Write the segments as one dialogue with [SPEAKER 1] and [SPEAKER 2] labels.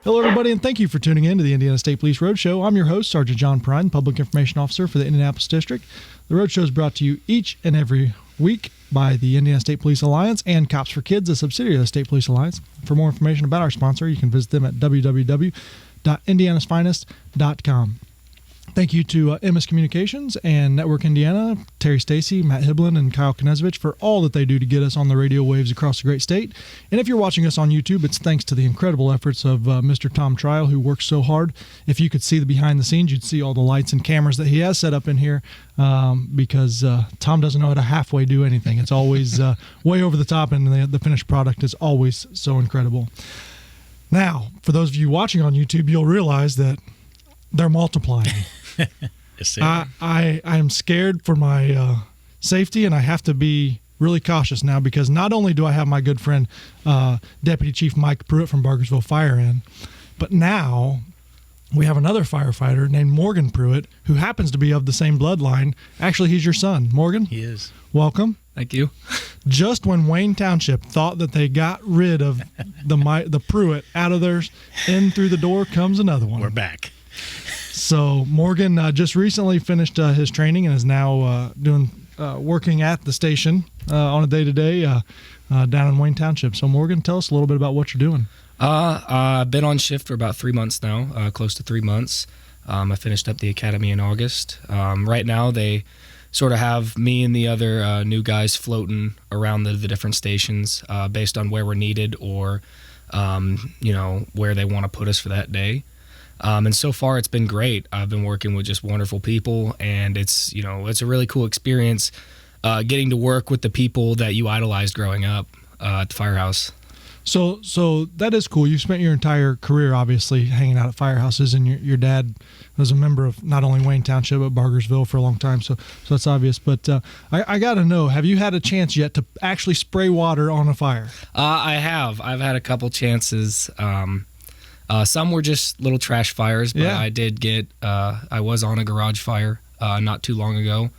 [SPEAKER 1] Hello, everybody, and thank you for tuning in to the Indiana State Police Roadshow. I'm your host, Sergeant John PERRINE, Public Information Officer for the Indianapolis District. The Roadshow is brought to you each and every week by the Indiana State Police Alliance and Cops for Kids, a subsidiary of the State Police Alliance. For more information about our sponsor, you can visit them at www.indianasfinest.com. Thank you to MS Communications and Network Indiana, Terry Stacy, Matt Hiblin, and Kyle Knezovich for all that they do to get us on the radio waves across the great state. And if you're watching us on YouTube, it's thanks to the incredible efforts of Mr. Tom Trial, who works so hard. If you could see the behind the scenes, you'd see all the lights and cameras that he has set up in here because Tom doesn't know how to halfway do anything. It's always way over the top, and the finished product is always so incredible. Now, for those of you watching on YouTube, you'll realize that they're multiplying.
[SPEAKER 2] Yes,
[SPEAKER 1] I am scared for my safety, and I have to be really cautious now because not only do I have my good friend Deputy Chief Mike Pruitt from BARGERSVILLE Fire in, but now we have another firefighter named Morgan Pruitt who happens to be of the same bloodline. Actually, he's your son. Morgan?
[SPEAKER 2] He is.
[SPEAKER 1] Welcome.
[SPEAKER 3] Thank you.
[SPEAKER 1] Just when Wayne Township thought that they got rid of the Pruitt out of theirs, in through the door comes another one.
[SPEAKER 2] We're back.
[SPEAKER 1] So Morgan just recently finished his training and is now working at the station on a day-to-day down in Wayne Township. So Morgan, tell us a little bit about what you're doing.
[SPEAKER 3] I've been on shift for about 3 months now, close to 3 months. I finished up the academy in August. Right now they sort of have me and the other new guys floating around the different stations based on where we're needed or where they want to put us for that day. And so far it's been great. I've been working with just wonderful people, and it's a really cool experience getting to work with the people that you idolized growing up at the firehouse.
[SPEAKER 1] So that is cool. You spent your entire career obviously hanging out at firehouses, and your dad was a member of not only Wayne Township but BARGERSVILLE for a long time. So that's obvious. But I got to know, have you had a chance yet to actually spray water on a fire?
[SPEAKER 3] I have. I've had a couple chances. Some were just little trash fires, but I did get, I was on a garage fire not too long ago.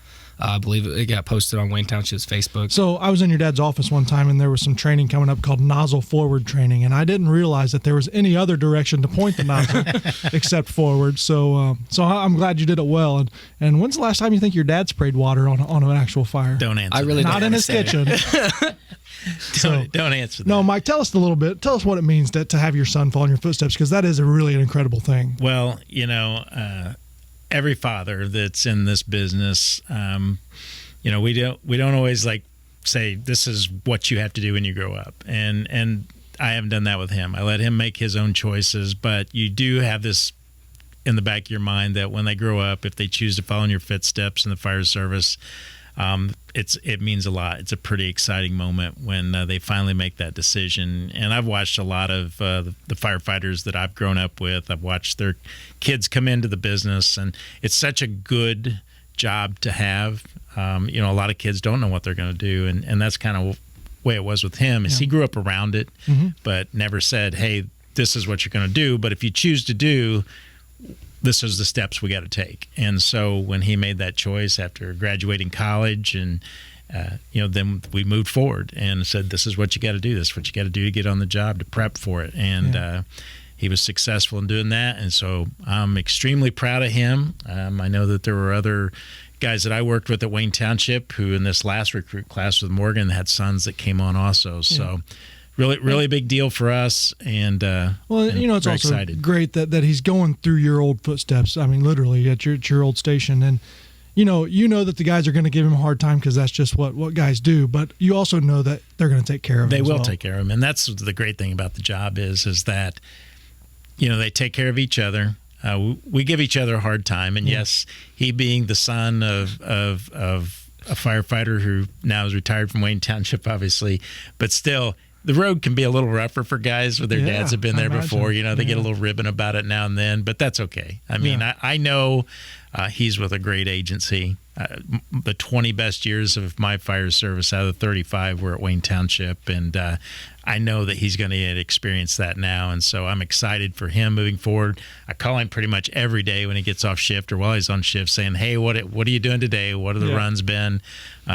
[SPEAKER 3] I believe it got posted on Wayne Township's Facebook.
[SPEAKER 1] So I was in your dad's office one time, and there was some training coming up called nozzle forward training, and I didn't realize that there was any other direction to point the nozzle except forward. So I'm glad you did it well. And when's the last time you think your dad sprayed water on an actual fire?
[SPEAKER 2] Don't answer.
[SPEAKER 3] I really
[SPEAKER 1] not in his kitchen.
[SPEAKER 2] Don't answer that.
[SPEAKER 1] No, Mike, tell us a little bit. Tell us what it means to have your son follow in your footsteps, because that is really an incredible thing.
[SPEAKER 2] Well, every father that's in this business, we don't always say this is what you have to do when you grow up, and I haven't done that with him. I let him make his own choices, but you do have this in the back of your mind that when they grow up, if they choose to follow in your footsteps in the fire service, it means a lot. It's a pretty exciting moment when they finally make that decision. And I've watched a lot of the firefighters that I've grown up with. I've watched their kids come into the business, and it's such a good job to have. A lot of kids don't know what they're going to do, and that's kind of the way it was with him. Is he grew up around it, but never said, "Hey, this is what you're going to do." But if you choose to do, this is the steps we got to take. And so when he made that choice after graduating college, and then we moved forward and said, this is what you got to do. This is what you got to do to get on the job, to prep for it. And he was successful in doing that. And so I'm extremely proud of him. I know that there were other guys that I worked with at Wayne Township who in this last recruit class with Morgan had sons that came on also. So really big deal for us, and
[SPEAKER 1] it's also
[SPEAKER 2] excited.
[SPEAKER 1] Great that he's going through your old footsteps. I mean, literally at your old station, and you know that the guys are going to give him a hard time because that's just what guys do. But you also know that they're going to take care of him.
[SPEAKER 2] They will take care of him, and that's the great thing about the job is that they take care of each other. We give each other a hard time, and yes, he being the son of a firefighter who now is retired from Wayne Township, obviously, but still. The road can be a little rougher for guys where their dads have been there before. They get a little ribbon about it now and then, but that's okay. I mean, I know He's with a great agency. The 20 best years of my fire service out of the 35 were at Wayne Township, and I know that he's going to experience that now, and so I'm excited for him moving forward. I call him pretty much every day when he gets off shift or while he's on shift, saying, "Hey, what are you doing today? What are the runs been?"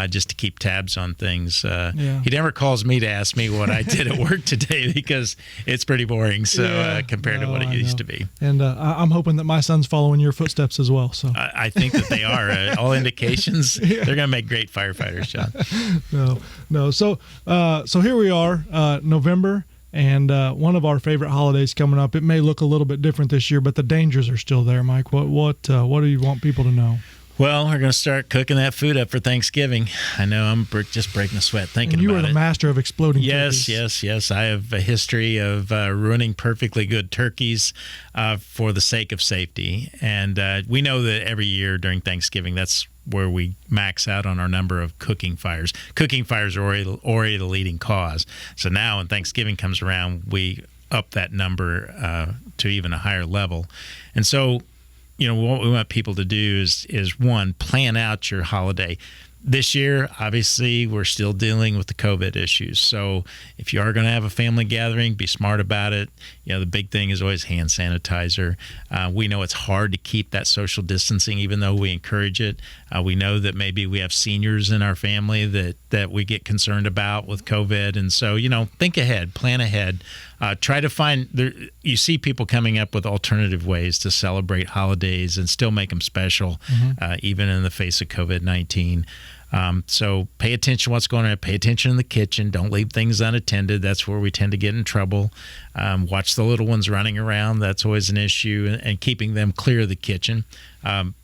[SPEAKER 2] Just to keep tabs on things. He never calls me to ask me what I did at work today because it's pretty boring. So compared to what it used to be,
[SPEAKER 1] and I'm hoping that my son's following your footsteps as well. So
[SPEAKER 2] I think that they are. All indications they're going to make great firefighters, John.
[SPEAKER 1] No. So here we are, November, and one of our favorite holidays coming up. It may look a little bit different this year, but the dangers are still there, Mike. What do you want people to know?
[SPEAKER 2] Well, we're going to start cooking that food up for Thanksgiving. I know I'm just breaking a sweat thinking about it.
[SPEAKER 1] You are the master of exploding turkeys.
[SPEAKER 2] Yes. I have a history of ruining perfectly good turkeys for the sake of safety. And we know that every year during Thanksgiving, that's where we max out on our number of cooking fires. Cooking fires are already the leading cause. So now when Thanksgiving comes around, we up that number to even a higher level. And so, what we want people to do is one, plan out your holiday. This year, obviously, we're still dealing with the COVID issues. So if you are going to have a family gathering, be smart about it. The big thing is always hand sanitizer. We know it's hard to keep that social distancing, even though we encourage it. We know that maybe we have seniors in our family that we get concerned about with COVID. And so, think ahead, plan ahead. Try to find, you see people coming up with alternative ways to celebrate holidays and still make them special, even in the face of COVID-19. So pay attention to what's going on. Pay attention in the kitchen. Don't leave things unattended. That's where we tend to get in trouble. Watch the little ones running around. That's always an issue, and keeping them clear of the kitchen.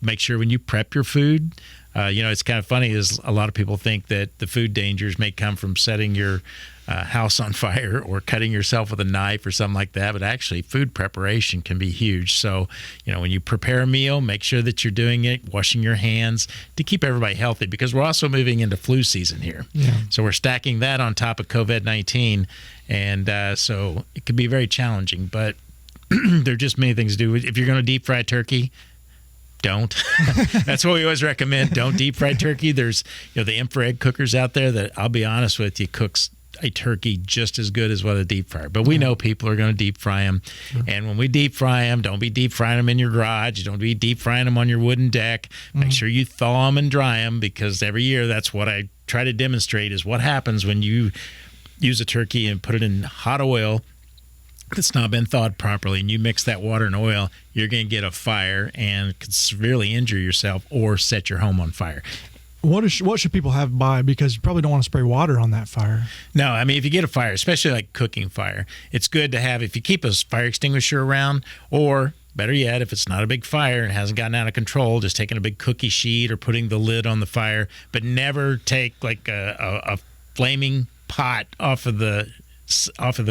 [SPEAKER 2] Make sure when you prep your food, it's kind of funny is a lot of people think that the food dangers may come from setting your house on fire or cutting yourself with a knife or something like that, but actually food preparation can be huge. So, when you prepare a meal, make sure that you're doing it, washing your hands to keep everybody healthy, because we're also moving into flu season here. Yeah. So we're stacking that on top of COVID-19, and so it could be very challenging, but there are just many things to do. If you're going to deep fry turkey, don't. That's what we always recommend. Don't deep fry turkey. There's the infrared cookers out there that, I'll be honest with you, cooks a turkey just as good as what a deep fryer. But we know people are going to deep fry them. Sure. And when we deep fry them, don't be deep frying them in your garage. Don't be deep frying them on your wooden deck. Make sure you thaw them and dry them, because every year that's what I try to demonstrate is what happens when you use a turkey and put it in hot oil that's not been thawed properly, and you mix that water and oil, you're going to get a fire and could severely injure yourself or set your home on fire.
[SPEAKER 1] What should people have by? Because you probably don't want to spray water on that fire.
[SPEAKER 2] No, I mean, if you get a fire, especially like cooking fire, it's good to have, if you keep a fire extinguisher around, or better yet, if it's not a big fire and hasn't gotten out of control, just taking a big cookie sheet or putting the lid on the fire, but never take like a flaming pot off of the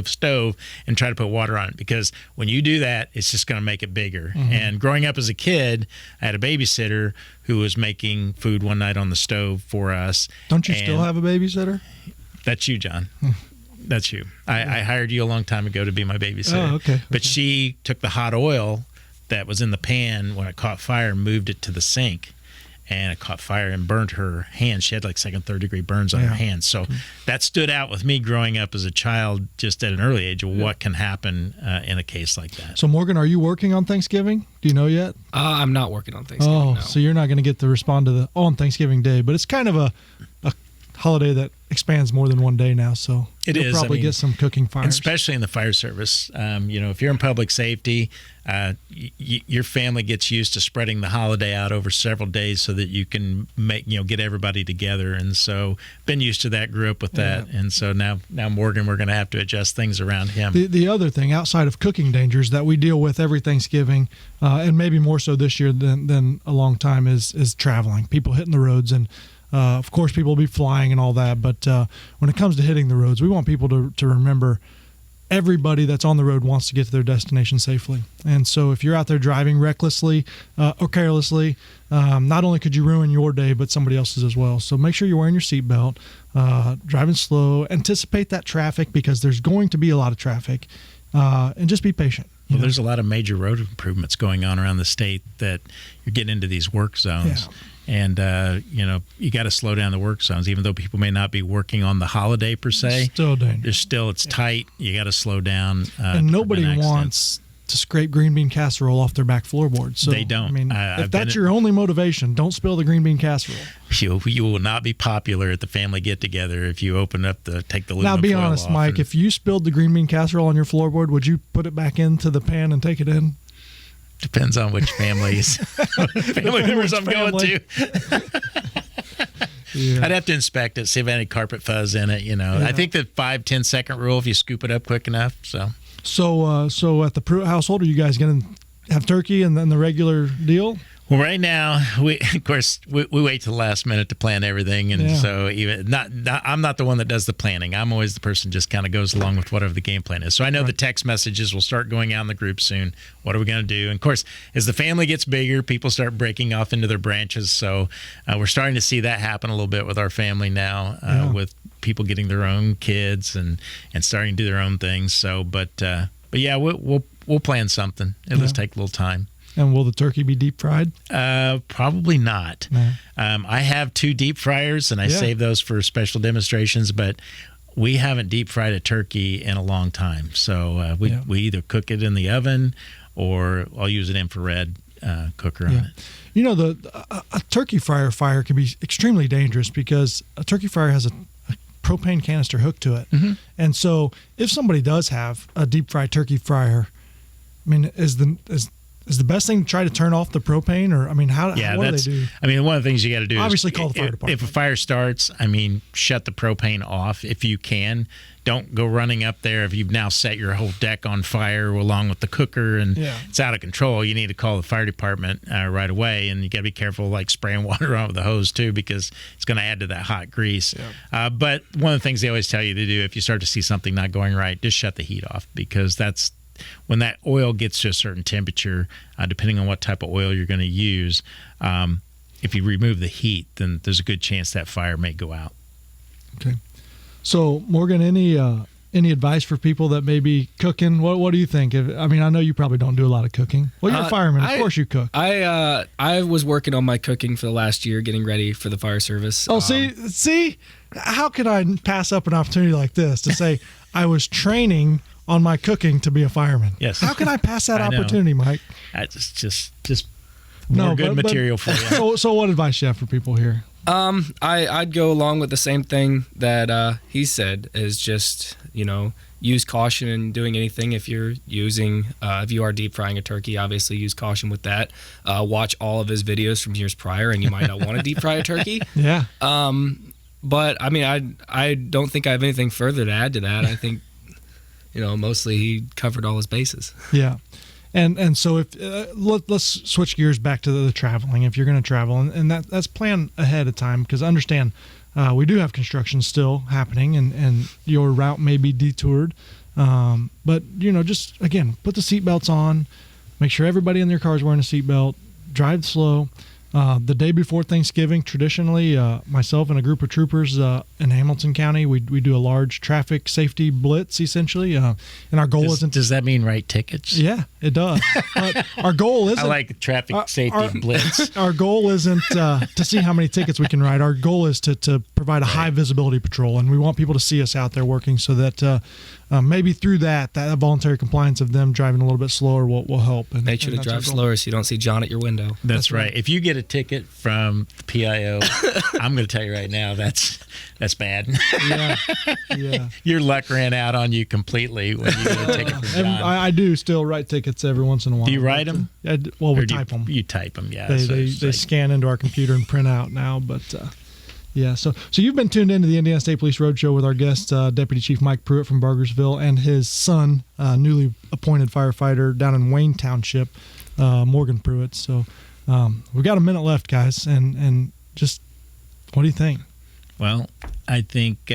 [SPEAKER 2] stove and try to put water on it, because when you do that, it's just going to make it bigger. And growing up as a kid, I had a babysitter who was making food one night on the stove for us.
[SPEAKER 1] Don't you still have a babysitter?
[SPEAKER 2] That's you, John. That's you. I hired you a long time ago to be my babysitter.
[SPEAKER 1] Oh, okay.
[SPEAKER 2] But she took the hot oil that was in the pan when it caught fire and moved it to the sink. And it caught fire and burned her hand. She had like second, third degree burns on her hands. So that stood out with me growing up as a child, just at an early age, of what can happen in a case like that.
[SPEAKER 1] So Morgan, are you working on Thanksgiving? Do you know yet?
[SPEAKER 3] I'm not working on Thanksgiving.
[SPEAKER 1] Oh,
[SPEAKER 3] no.
[SPEAKER 1] So you're not going to get to respond to on Thanksgiving Day, but it's kind of a holiday that expands more than one day now, so you'll probably get some cooking fires.
[SPEAKER 2] Especially in the fire service. If you're in public safety, your family gets used to spreading the holiday out over several days so that you can get everybody together. And so been used to that, grew up with that. And so now Morgan, we're going to have to adjust things around him.
[SPEAKER 1] The other thing outside of cooking dangers that we deal with every Thanksgiving, and maybe more so this year than a long time, is traveling, people hitting the roads. And of course, people will be flying and all that, but when it comes to hitting the roads, we want people to remember everybody that's on the road wants to get to their destination safely. And so if you're out there driving recklessly or carelessly, not only could you ruin your day, but somebody else's as well. So make sure you're wearing your seatbelt, driving slow, anticipate that traffic, because there's going to be a lot of traffic, and just be patient.
[SPEAKER 2] Well, there's a lot of major road improvements going on around the state that you're getting into these work zones.
[SPEAKER 1] Yeah.
[SPEAKER 2] And, you got to slow down the work zones, even though people may not be working on the holiday per se.
[SPEAKER 1] Still dangerous.
[SPEAKER 2] It's tight. You got to slow down.
[SPEAKER 1] And nobody wants to scrape green bean casserole off their back floorboard. So,
[SPEAKER 2] they don't.
[SPEAKER 1] I mean, if that's your only motivation, don't spill the green bean casserole.
[SPEAKER 2] You will not be popular at the family get-together if you take the
[SPEAKER 1] Now, be
[SPEAKER 2] foil
[SPEAKER 1] honest,
[SPEAKER 2] off
[SPEAKER 1] Mike, if you spilled the green bean casserole on your floorboard, would you put it back into the pan and take it in?
[SPEAKER 2] Depends on which family members I'm going to.
[SPEAKER 1] Yeah.
[SPEAKER 2] I'd have to inspect it, see if any carpet fuzz in it.
[SPEAKER 1] Yeah.
[SPEAKER 2] I think the 5-10 second rule if you scoop it up quick enough.
[SPEAKER 1] So at the Pruitt household, are you guys going to have turkey and then the regular deal?
[SPEAKER 2] Well, right now, we wait till the last minute to plan everything, and so I'm not the one that does the planning. I'm always the person just kind of goes along with whatever the game plan is. So I know the text messages will start going out in the group soon. What are we going to do? And of course, as the family gets bigger, people start breaking off into their branches. So we're starting to see that happen a little bit with our family now, with people getting their own kids and starting to do their own things. So, but yeah, we'll plan something. It'll just take a little time.
[SPEAKER 1] And will the turkey be deep fried?
[SPEAKER 2] Probably not.
[SPEAKER 1] No.
[SPEAKER 2] I have 2 deep fryers, and I save those for special demonstrations, but we haven't deep fried a turkey in a long time. So we either cook it in the oven or I'll use an infrared cooker on it.
[SPEAKER 1] You know, a turkey fryer fire can be extremely dangerous because a turkey fryer has a propane canister hooked to it.
[SPEAKER 2] Mm-hmm.
[SPEAKER 1] And so if somebody does have a deep fried turkey fryer, I mean, is the best thing to try to turn off the propane, or I mean, what do they do?
[SPEAKER 2] I mean, one of the things you got to do
[SPEAKER 1] obviously
[SPEAKER 2] is
[SPEAKER 1] call the fire department.
[SPEAKER 2] If a fire starts, I mean, shut the propane off if you can. Don't go running up there if you've now set your whole deck on fire along with the cooker and it's out of control. You need to call the fire department right away, and you got to be careful, like spraying water on with the hose too, because it's going to add to that hot grease. Yeah. But one of the things they always tell you to do if you start to see something not going right, just shut the heat off, because that's when that oil gets to a certain temperature, depending on what type of oil you're going to use, if you remove the heat, then there's a good chance that fire may go out.
[SPEAKER 1] Okay. So, Morgan, any advice for people that may be cooking? What do you think? I mean, I know you probably don't do a lot of cooking. Well, you're a fireman. Of course you cook.
[SPEAKER 3] I was working on my cooking for the last year, getting ready for the fire service.
[SPEAKER 1] Oh, see? How could I pass up an opportunity like this to say I was training on my cooking to be a fireman?
[SPEAKER 2] Yes.
[SPEAKER 1] How can I pass that opportunity, Mike?
[SPEAKER 2] That's just more good material for you.
[SPEAKER 1] So what advice do you have for people here?
[SPEAKER 3] I'd go along with the same thing that he said, is just, use caution in doing anything. If you're if you are deep frying a turkey, obviously use caution with that. Watch all of his videos from years prior, and you might not want to deep fry a turkey.
[SPEAKER 1] Yeah.
[SPEAKER 3] But I mean, I don't think I have anything further to add to that. I think, mostly he covered all his bases.
[SPEAKER 1] Yeah. And so if let's switch gears back to the traveling. If you're going to travel, and that's planned ahead of time, because understand we do have construction still happening, and your route may be detoured. But just again, put the seatbelts on, make sure everybody in their car is wearing a seatbelt, drive slow. The day before Thanksgiving, traditionally, myself and a group of troopers in Hamilton County, we do a large traffic safety blitz, essentially. And our goal isn't...
[SPEAKER 2] Does that mean write tickets?
[SPEAKER 1] Yeah, it does. But our goal isn't...
[SPEAKER 2] I like traffic safety blitz.
[SPEAKER 1] Our goal isn't to see how many tickets we can write. Our goal is to provide a high visibility patrol, and we want people to see us out there working, so that maybe through that voluntary compliance of them driving a little bit slower will help. And
[SPEAKER 3] make sure to drive slower so you don't see John at your window.
[SPEAKER 2] That's right. If you get a ticket from the PIO, I'm going to tell you right now, that's bad.
[SPEAKER 1] Yeah.
[SPEAKER 2] Your luck ran out on you completely when you get a ticket from John.
[SPEAKER 1] I do still write tickets every once in a while.
[SPEAKER 2] Do you write them?
[SPEAKER 1] We type them.
[SPEAKER 2] You type them, yeah.
[SPEAKER 1] They scan into our computer and print out now, but... Yeah, so you've been tuned into the Indiana State Police Roadshow with our guest, Deputy Chief Mike Pruitt from Bargersville, and his son, newly appointed firefighter down in Wayne Township, Morgan Pruitt. So we've got a minute left, guys, and just what do you think?
[SPEAKER 2] Well, I think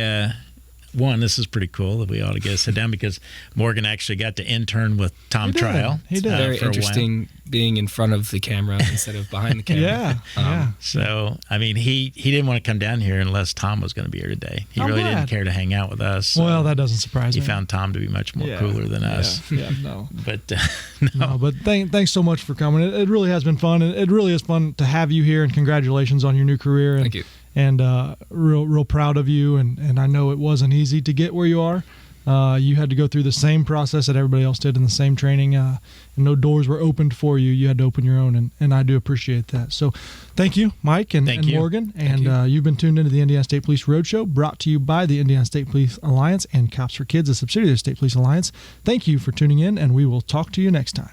[SPEAKER 2] one, this is pretty cool that we ought to get a sit down because Morgan actually got to intern with Tom
[SPEAKER 1] He did.
[SPEAKER 2] Trial.
[SPEAKER 1] He did.
[SPEAKER 3] Very
[SPEAKER 2] for a while.
[SPEAKER 3] interesting being in front of the camera instead of behind the camera.
[SPEAKER 1] Yeah, yeah.
[SPEAKER 2] So, I mean, he didn't want to come down here unless Tom was going to be here today. He
[SPEAKER 1] I'm
[SPEAKER 2] really
[SPEAKER 1] glad.
[SPEAKER 2] didn't care to hang out with us. So
[SPEAKER 1] Well, that doesn't surprise
[SPEAKER 2] he
[SPEAKER 1] me.
[SPEAKER 2] found Tom to be much more cooler than us.
[SPEAKER 1] Yeah, no.
[SPEAKER 2] But
[SPEAKER 1] No, but thanks so much for coming. It really has been fun, and it really is fun to have you here. And congratulations on your new career. And,
[SPEAKER 3] Thank you.
[SPEAKER 1] And real proud of you. And I know it wasn't easy to get where you are. You had to go through the same process that everybody else did in the same training, and no doors were opened for you. You had to open your own, and I do appreciate that. So thank you, Mike and
[SPEAKER 2] Thank you.
[SPEAKER 1] Morgan. And you've been tuned into the Indiana State Police Roadshow, brought to you by the Indiana State Police Alliance and Cops for Kids, a subsidiary of the State Police Alliance. Thank you for tuning in, and we will talk to you next time.